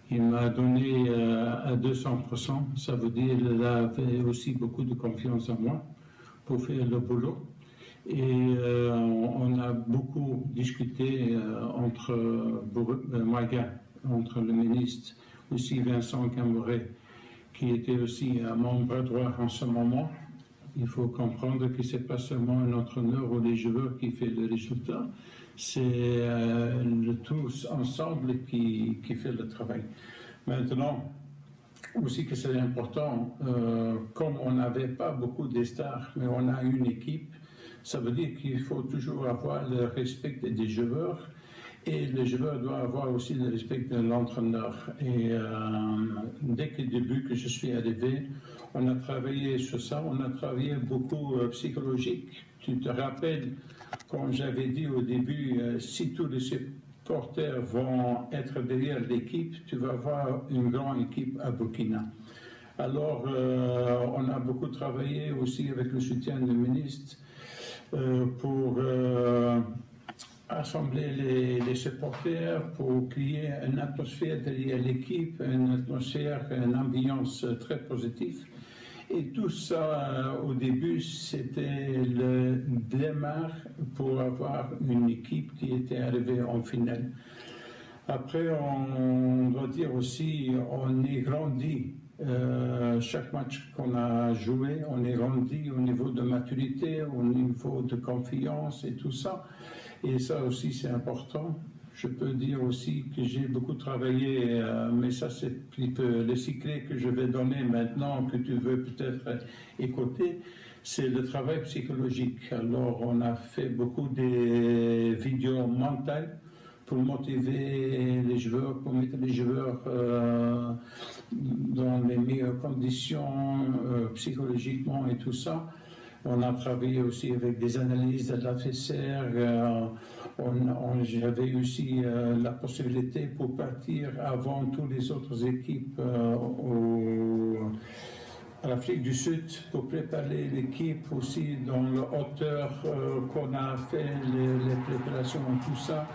Il m'a donné à 200%. Ça veut dire qu'il avait aussi beaucoup de confiance en moi pour faire le boulot. Et on a beaucoup discuté entre Maga, entre le ministre, aussi Vincent Camoré, qui était aussi mon bras droit en ce moment. Il faut comprendre que ce n'est pas seulement un entraîneur ou les joueurs qui fait le résultat, c'est tous ensemble qui fait le travail. Maintenant, aussi que c'est important, comme on n'avait pas beaucoup de stars, mais on a une équipe, ça veut dire qu'il faut toujours avoir le respect des joueurs et le joueur doit avoir aussi le respect de l'entraîneur. Et dès que début que je suis arrivé, on a travaillé sur ça, on a travaillé beaucoup psychologique. Tu te rappelles, comme j'avais dit au début, si tous les supporters vont être derrière l'équipe, tu vas avoir une grande équipe à Burkina. Alors, on a beaucoup travaillé aussi avec le soutien du ministre pour assembler les supporters, pour créer une atmosphère derrière l'équipe, une atmosphère, une ambiance très positive. Et tout ça, au début, c'était le démarre pour avoir une équipe qui était arrivée en finale. Après, on doit dire aussi, on est grandi. Chaque match qu'on a joué, on est grandi au niveau de maturité, au niveau de confiance et tout ça. Et ça aussi, c'est important. Je peux dire aussi que j'ai beaucoup travaillé, mais ça, c'est un petit peu le secret que je vais donner maintenant, que tu veux peut-être écouter, c'est le travail psychologique. Alors, on a fait beaucoup de vidéos mentales pour motiver les joueurs, pour mettre les joueurs dans les meilleures conditions psychologiquement et tout ça. On a travaillé aussi avec des analyses de l'adversaire. J'avais aussi la possibilité pour partir avant toutes les autres équipes à l'Afrique du Sud pour préparer l'équipe aussi dans la hauteur qu'on a fait les préparations, tout ça.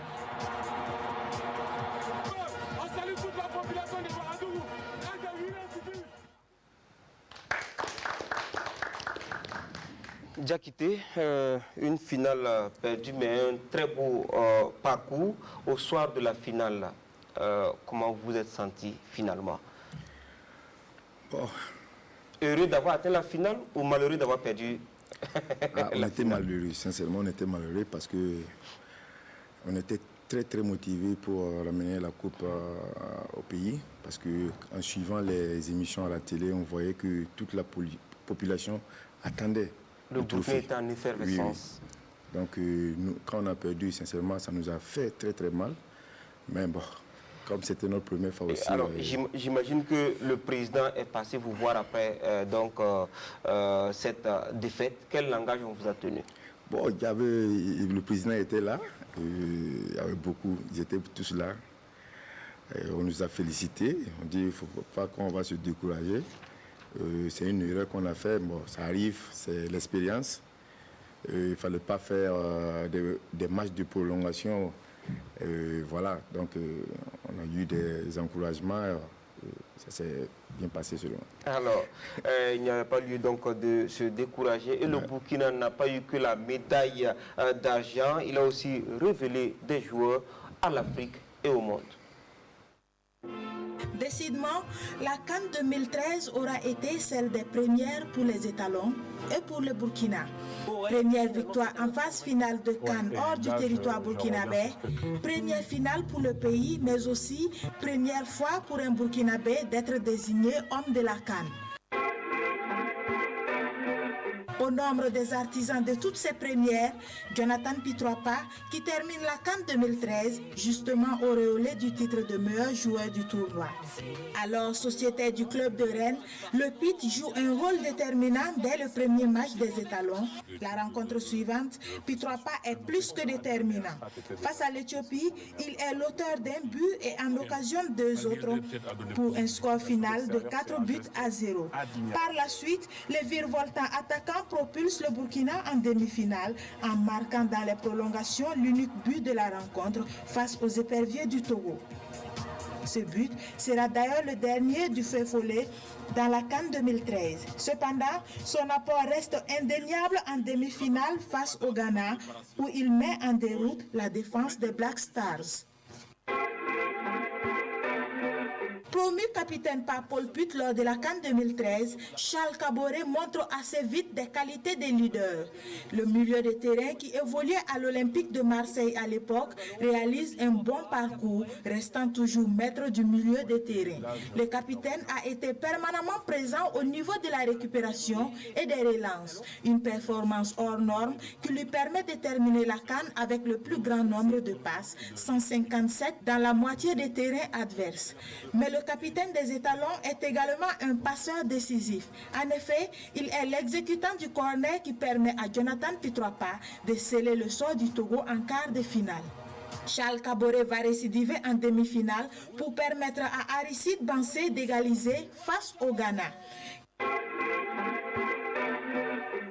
Diakité, une finale perdue, mais un très beau parcours. Au soir de la finale, comment vous vous êtes senti finalement? Bon. Heureux d'avoir atteint la finale ou malheureux d'avoir perdu? On était malheureux, sincèrement, on était malheureux parce que on était très motivés pour ramener la coupe au pays. Parce qu'en suivant les émissions à la télé, on voyait que toute la population attendait. Le Burkina est en effervescence. Oui. Donc, nous, quand on a perdu, sincèrement, ça nous a fait très mal. Mais bon, comme c'était notre première fois aussi... Alors, j'imagine que le président est passé vous voir après cette défaite. Quel langage on vous a tenu? Bon, le président était là. Il y avait beaucoup, ils étaient tous là. Et on nous a félicités. On dit qu'il ne faut pas qu'on va se décourager. C'est une erreur qu'on a fait, bon, ça arrive, c'est l'expérience. Il ne fallait pas faire des matchs de prolongation. Voilà, donc on a eu des encouragements. Ça s'est bien passé selon moi. Alors, il n'y avait pas lieu donc de se décourager. Et le Burkina n'a pas eu que la médaille d'argent. Il a aussi révélé des joueurs à l'Afrique et au monde. Décidément, la CAN 2013 aura été celle des premières pour les étalons et pour le Burkina. Première victoire en phase finale de CAN hors du territoire burkinabé, première finale pour le pays, mais aussi première fois pour un Burkinabé d'être désigné homme de la CAN. Au nombre des artisans de toutes ces premières, Jonathan Pitroapa, qui termine la CAN 2013, justement auréolé du titre de meilleur joueur du tournoi. Alors, sociétaire du club de Rennes, le PIT joue un rôle déterminant dès le premier match des étalons. La rencontre suivante, Pitroapa est plus que déterminant. Face à l'Éthiopie, il est l'auteur d'un but et en occasionne 2 autres pour un score final de 4-0. Par la suite, les virevoltants attaquants propulsent le Burkina en demi-finale en marquant dans les prolongations l'unique but de la rencontre face aux éperviers du Togo. Ce but sera d'ailleurs le dernier du feu follet dans la CAN 2013. Cependant, son apport reste indéniable en demi-finale face au Ghana, où il met en déroute la défense des Black Stars. Promu capitaine par Paul Put lors de la CAN 2013, Charles Caboret montre assez vite des qualités de leader. Le milieu de terrain qui évoluait à l'Olympique de Marseille à l'époque réalise un bon parcours, restant toujours maître du milieu de terrain. Le capitaine a été permanemment présent au niveau de la récupération et des relances, une performance hors norme qui lui permet de terminer la CAN avec le plus grand nombre de passes, 157 dans la moitié des terrains adverses. Mais le capitaine des étalons est également un passeur décisif. En effet, il est l'exécutant du corner qui permet à Jonathan Pitroapa de sceller le sort du Togo en quart de finale. Charles Caboret va récidiver en demi-finale pour permettre à Aristide Bansé d'égaliser face au Ghana.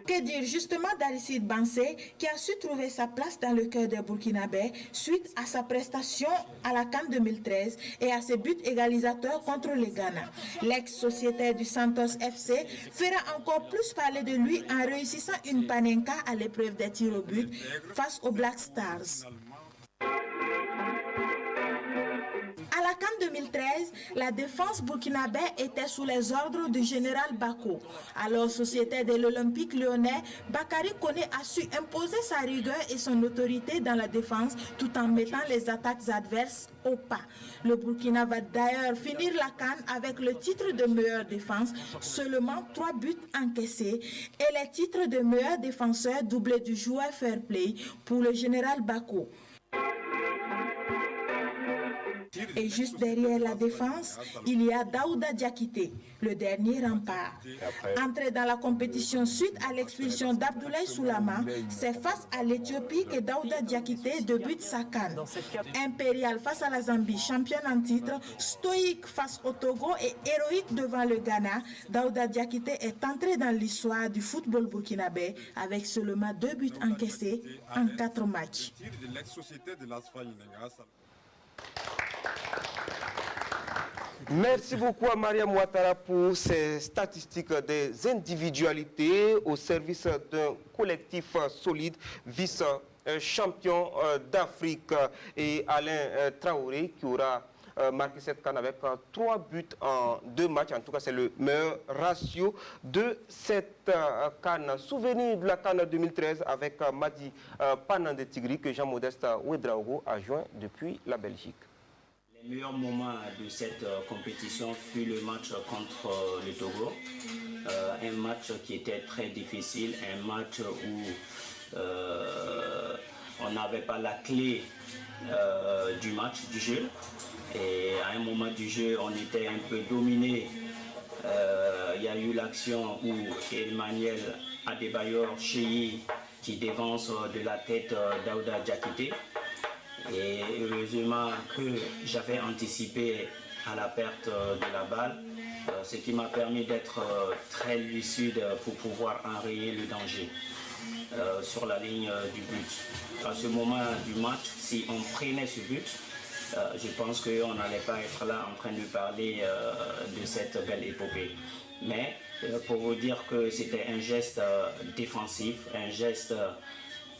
Que dire justement d'Aristide Bansé qui a su trouver sa place dans le cœur des Burkinabés suite à sa prestation à la CAN 2013 et à ses buts égalisateurs contre le Ghana. L'ex-sociétaire du Santos FC fera encore plus parler de lui en réussissant une panenka à l'épreuve des tirs au but face aux Black Stars. À la CAN 2013, la défense burkinabé était sous les ordres du général Bako. Alors sociétaire de l'Olympique lyonnais, Bakary Koné a su imposer sa rigueur et son autorité dans la défense tout en mettant les attaques adverses au pas. Le Burkina va d'ailleurs finir la CAN avec le titre de meilleure défense, seulement 3 buts encaissés, et les titres de meilleur défenseur doublé du joueur fair play pour le général Bako. Et juste derrière la défense, il y a Daouda Diakité, le dernier rempart. Entré dans la compétition suite à l'expulsion d'Abdoulaye Soulama, c'est face à l'Éthiopie que Daouda Diakité débute sa CAN. Impérial face à la Zambie, championne en titre, stoïque face au Togo et héroïque devant le Ghana, Daouda Diakité est entré dans l'histoire du football burkinabé avec seulement 2 buts encaissés en 4 matchs. Merci beaucoup à Mariam Ouattara pour ces statistiques des individualités au service d'un collectif solide, vice-champion d'Afrique, et Alain Traoré qui aura marqué cette CAN avec 3 buts en 2 matchs. En tout cas, c'est le meilleur ratio de cette CAN. Souvenir de la CAN 2013 avec Madi Panande Tigri que Jean-Modeste Ouedraogo a joint depuis la Belgique. Le meilleur moment de cette compétition fut le match contre le Togo. Un match qui était très difficile, un match où on n'avait pas la clé du match, du jeu. Et à un moment du jeu, on était un peu dominé. Il y a eu l'action où Emmanuel Adebayor Cheyi qui dévance de la tête Daouda Diakité. Et heureusement que j'avais anticipé à la perte de la balle, ce qui m'a permis d'être très lucide pour pouvoir enrayer le danger sur la ligne du but. À ce moment du match, si on prenait ce but, je pense qu'on n'allait pas être là en train de parler de cette belle épopée. Mais pour vous dire que c'était un geste défensif, un geste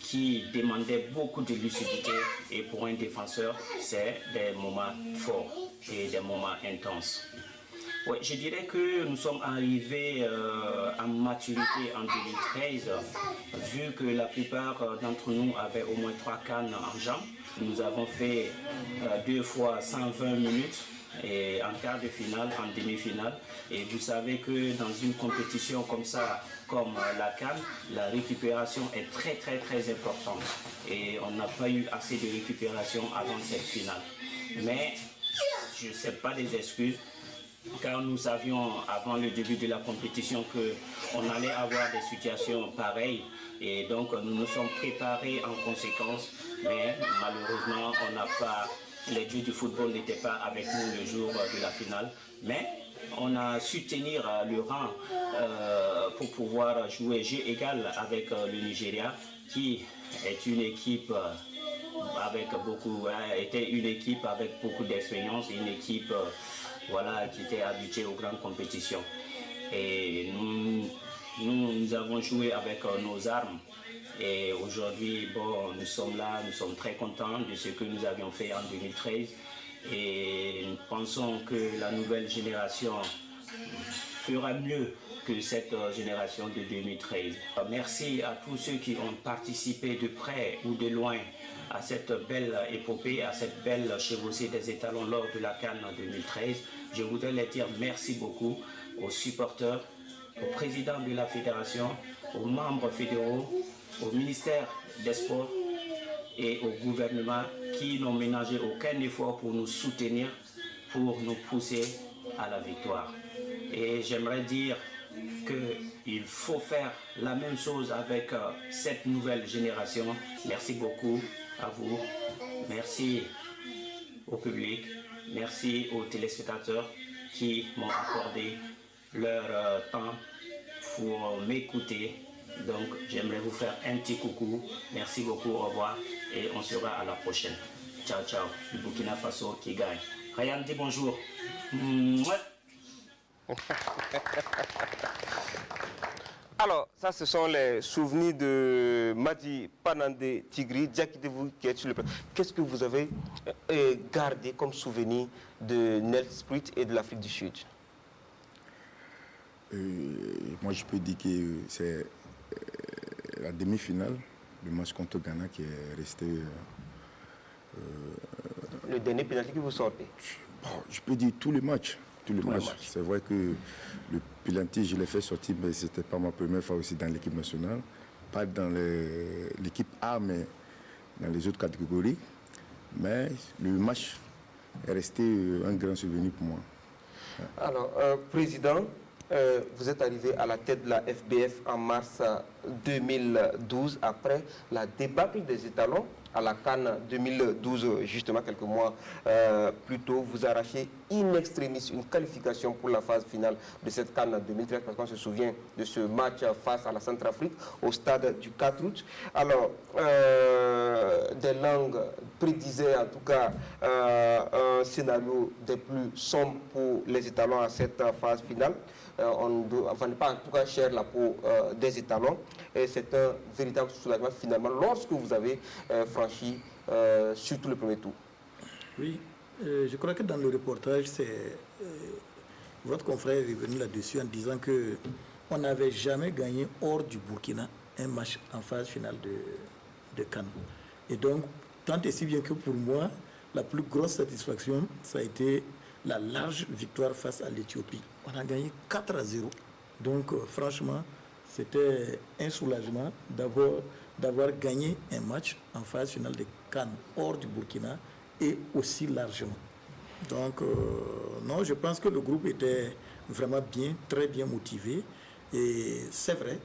qui demandait beaucoup de lucidité, et pour un défenseur, c'est des moments forts et des moments intenses. Ouais, je dirais que nous sommes arrivés à maturité en 2013, vu que la plupart d'entre nous avaient au moins 3 CAN en jambes. Nous avons fait 2 fois 120 minutes et en quart de finale, en demi-finale. Et vous savez que dans une compétition comme ça, comme la CAN, la récupération est très importante. Et on n'a pas eu assez de récupération avant cette finale. Mais je ne sais pas des excuses, car nous savions avant le début de la compétition qu'on allait avoir des situations pareilles. Et donc nous nous sommes préparés en conséquence, mais malheureusement on n'a pas, les dieux du football n'étaient pas avec nous le jour de la finale. Mais on a su tenir le rang pour pouvoir jouer jeu égal avec le Nigeria, qui est une équipe avec beaucoup d'expérience, une équipe voilà, qui était habituée aux grandes compétitions. Et nous avons joué avec nos armes. Et aujourd'hui, bon, nous sommes là, nous sommes très contents de ce que nous avions fait en 2013. Et nous pensons que la nouvelle génération fera mieux que cette génération de 2013. Merci à tous ceux qui ont participé de près ou de loin à cette belle épopée, à cette belle chevauchée des étalons lors de la CAN en 2013. Je voudrais les dire merci beaucoup aux supporters, au président de la fédération, aux membres fédéraux, au ministère des Sports et au gouvernement qui n'ont ménagé aucun effort pour nous soutenir, pour nous pousser à la victoire. Et j'aimerais dire qu'il faut faire la même chose avec cette nouvelle génération. Merci beaucoup à vous, merci au public, merci aux téléspectateurs qui m'ont accordé leur temps pour m'écouter. Donc j'aimerais vous faire un petit coucou. Merci beaucoup, au revoir et on se verra à la prochaine. Ciao, ciao. Le Burkina Faso qui gagne. Ryan dit bonjour. Alors, ça, ce sont les souvenirs de Madi Panandé Tigri, Jackie Devou, qui est sur le plan. Qu'est-ce que vous avez gardé comme souvenir de Nelspruit et de l'Afrique du Sud? Moi, je peux dire que c'est la demi-finale, le match contre Ghana qui est resté... le dernier pénalty que vous sortez? Je peux dire tous les matchs. C'est vrai que le penalty, je l'ai fait sortir, mais ce n'était pas ma première fois aussi dans l'équipe nationale. Pas dans l'équipe A, mais dans les autres catégories. Mais le match est resté un grand souvenir pour moi. Alors, Président, vous êtes arrivé à la tête de la FBF en mars 2012, après la débâcle des étalons à la CAN 2012, justement quelques mois plus tôt. Vous arrachez in extremis une qualification pour la phase finale de cette CAN 2013, parce qu'on se souvient de ce match face à la Centrafrique au stade du 4 août. Alors, des langues prédisaient en tout cas un scénario des plus sombres pour les étalons à cette phase finale. On n'est pas en tout cas cher la peau des étalons. Et c'est un véritable soulagement finalement lorsque vous avez franchi surtout le premier tour. Oui, je crois que dans le reportage, votre confrère est revenu là-dessus en disant qu'on n'avait jamais gagné hors du Burkina un match en phase finale de CAN. Et donc, tant et si bien que pour moi, la plus grosse satisfaction, ça a été la large victoire face à l'Éthiopie. On a gagné 4-0. Donc, franchement, c'était un soulagement d'avoir gagné un match en phase finale de CAN hors du Burkina et aussi largement. Donc, non, je pense que le groupe était vraiment bien, très bien motivé. Et c'est vrai,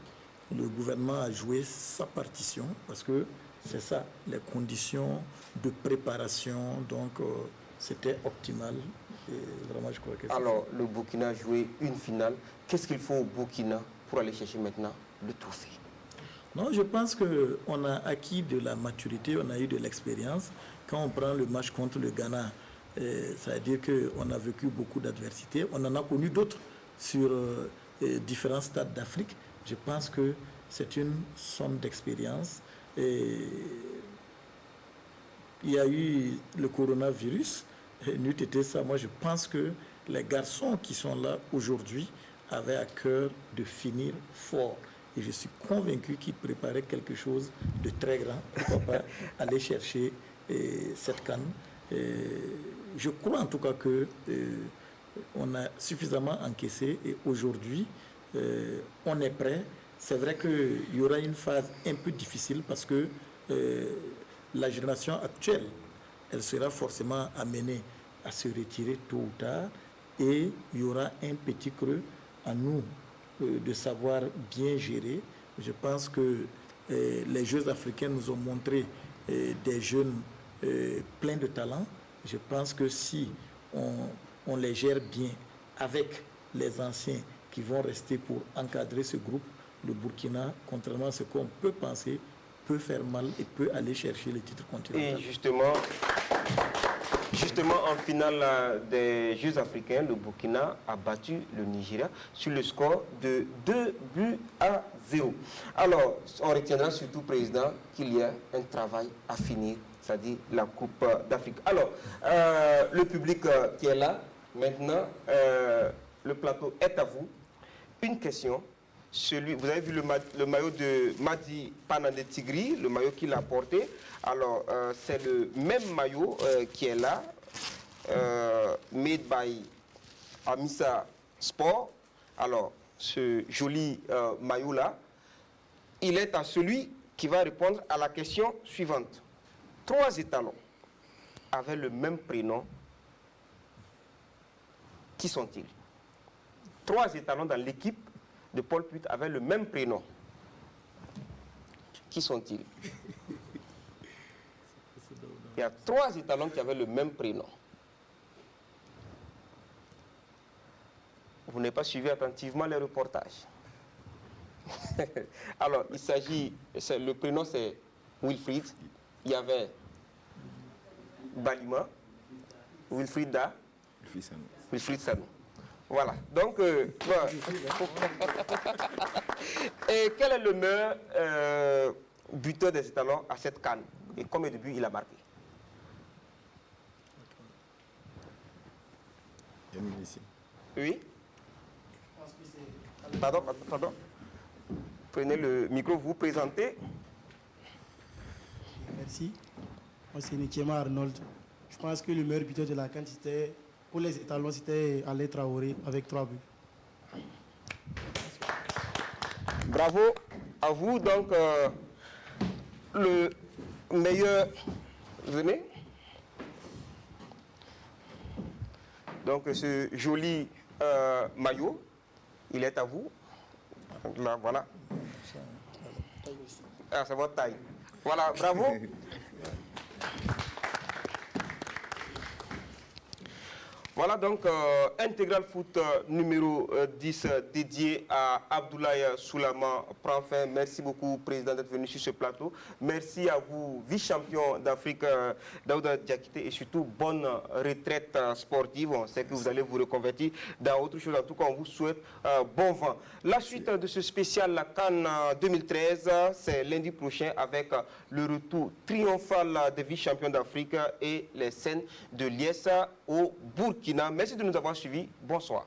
le gouvernement a joué sa partition parce que c'est ça, les conditions de préparation, donc c'était optimal. Et vraiment, je crois que alors, le Burkina a joué une finale. Qu'est-ce qu'il faut au Burkina pour aller chercher maintenant le trophée? Non, je pense qu'on a acquis de la maturité, on a eu de l'expérience. Quand on prend le match contre le Ghana, ça veut dire qu'on a vécu beaucoup d'adversités. On en a connu d'autres sur différents stades d'Afrique. Je pense que c'est une somme d'expérience. Il y a eu le coronavirus. N'eût été ça, moi je pense que les garçons qui sont là aujourd'hui avaient à cœur de finir fort. Et je suis convaincu qu'ils préparaient quelque chose de très grand. Pourquoi pas aller chercher cette CAN. je crois en tout cas que on a suffisamment encaissé et aujourd'hui, on est prêt. C'est vrai qu'il y aura une phase un peu difficile parce que la génération actuelle, elle sera forcément amenée à se retirer tôt ou tard et il y aura un petit creux à nous de savoir bien gérer. Je pense que les Jeux africains nous ont montré des jeunes pleins de talent. Je pense que si on les gère bien avec les anciens qui vont rester pour encadrer ce groupe, le Burkina, contrairement à ce qu'on peut penser, peut faire mal et peut aller chercher les titres continentaux. Et justement, en finale des Jeux africains, le Burkina a battu le Nigeria sur le score de 2-0. Alors, on retiendra surtout, Président, qu'il y a un travail à finir, c'est-à-dire la Coupe d'Afrique. Alors, le public qui est là, maintenant, le plateau est à vous. Une question. Vous avez vu le maillot de Madi Panande Tigri, le maillot qu'il a porté. Alors, c'est le même maillot qui est là, made by Amisa Sport. Alors, ce joli maillot-là, il est à celui qui va répondre à la question suivante. 3 étalons avaient le même prénom. Qui sont-ils? 3 étalons dans l'équipe de Paul Put avaient le même prénom. Qui sont-ils? Il y a 3 étalons qui avaient le même prénom. Vous n'avez pas suivi attentivement les reportages. Alors, il s'agit, le prénom c'est Wilfried. Il y avait Balima, Wilfried Da, Wilfried Sanou. Voilà, donc, et quel est le meilleur buteur des étalons à cette CAN? Et combien de buts il a marqué? Oui? Pardon. Prenez le micro, vous présentez. Merci. Moi, c'est Nikiema Arnold. Je pense que le meilleur buteur de la CAN, c'était... Pour les étalons, c'était Alain Traoré avec 3 buts. Bravo à vous. Donc, le meilleur... Venez. Donc, ce joli maillot, il est à vous. Là, voilà. Ah, c'est votre taille. Voilà, bravo. Voilà donc Intégral Foot numéro 10 dédié à Abdoulaye Soulama prend fin. Merci beaucoup, Président, d'être venu sur ce plateau. Merci à vous, vice-champion d'Afrique, Daouda Diakité, et surtout bonne retraite sportive. On sait que vous allez vous reconvertir dans autre chose. En tout cas, on vous souhaite bon vent. La suite de ce spécial, la CAN 2013, c'est lundi prochain avec le retour triomphal des vice-champions d'Afrique et les scènes de l'IES au Burkina. Merci de nous avoir suivis. Bonsoir.